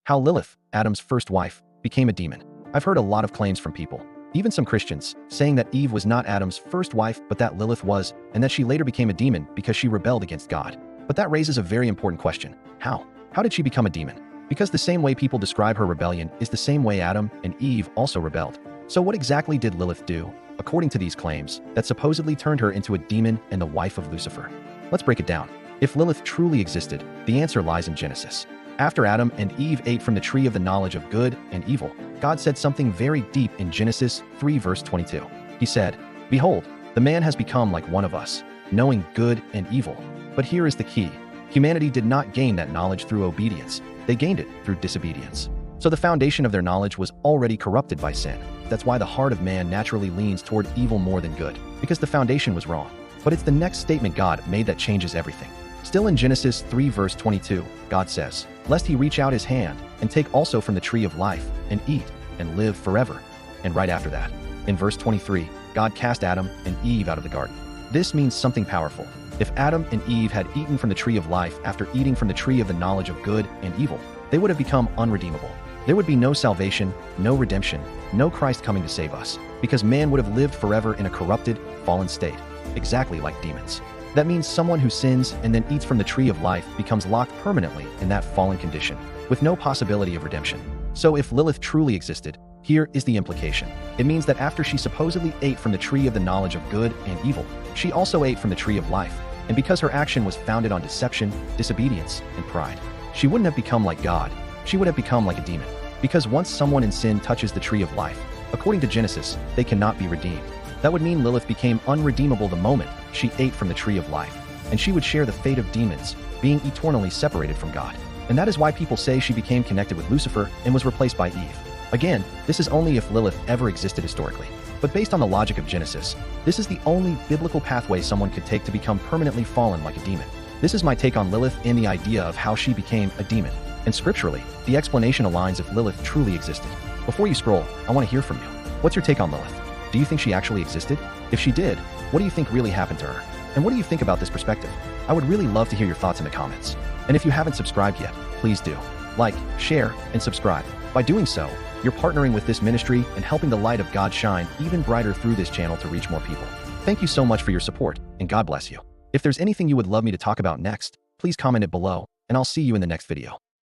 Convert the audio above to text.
How Lilith, Adam's first wife, became a demon. I've heard a lot of claims from people, even some Christians, saying that Eve was not Adam's first wife but that Lilith was, and that she later became a demon because she rebelled against God. But that raises a very important question. How? How did she become a demon? Because the same way people describe her rebellion is the same way Adam and Eve also rebelled. So what exactly did Lilith do, according to these claims, that supposedly turned her into a demon and the wife of Lucifer? Let's break it down. If Lilith truly existed, the answer lies in Genesis. After Adam and Eve ate from the tree of the knowledge of good and evil, God said something very deep in Genesis 3 verse 22. He said, "Behold, the man has become like one of us, knowing good and evil." But here is the key. Humanity did not gain that knowledge through obedience. They gained it through disobedience. So the foundation of their knowledge was already corrupted by sin. That's why the heart of man naturally leans toward evil more than good, because the foundation was wrong. But it's the next statement God made that changes everything. Still in Genesis 3 verse 22, God says, "Lest he reach out his hand and take also from the tree of life and eat and live forever." And right after that, in verse 23, God cast Adam and Eve out of the garden. This means something powerful. If Adam and Eve had eaten from the tree of life after eating from the tree of the knowledge of good and evil, they would have become unredeemable. There would be no salvation, no redemption, no Christ coming to save us, because man would have lived forever in a corrupted, fallen state, exactly like demons. That means someone who sins and then eats from the tree of life becomes locked permanently in that fallen condition, with no possibility of redemption. So if Lilith truly existed, here is the implication. It means that after she supposedly ate from the tree of the knowledge of good and evil, she also ate from the tree of life. And because her action was founded on deception, disobedience, and pride, she wouldn't have become like God. She would have become like a demon. Because once someone in sin touches the tree of life, according to Genesis, they cannot be redeemed. That would mean Lilith became unredeemable the moment she ate from the tree of life, and she would share the fate of demons, being eternally separated from God. And that is why people say she became connected with Lucifer and was replaced by Eve. Again, this is only if Lilith ever existed historically. But based on the logic of Genesis, this is the only biblical pathway someone could take to become permanently fallen like a demon. This is my take on Lilith and the idea of how she became a demon. And scripturally, the explanation aligns if Lilith truly existed. Before you scroll, I want to hear from you. What's your take on Lilith? Do you think she actually existed? If she did, what do you think really happened to her? And what do you think about this perspective? I would really love to hear your thoughts in the comments. And if you haven't subscribed yet, please do. Like, share, and subscribe. By doing so, you're partnering with this ministry and helping the light of God shine even brighter through this channel to reach more people. Thank you so much for your support, and God bless you. If there's anything you would love me to talk about next, please comment it below, and I'll see you in the next video.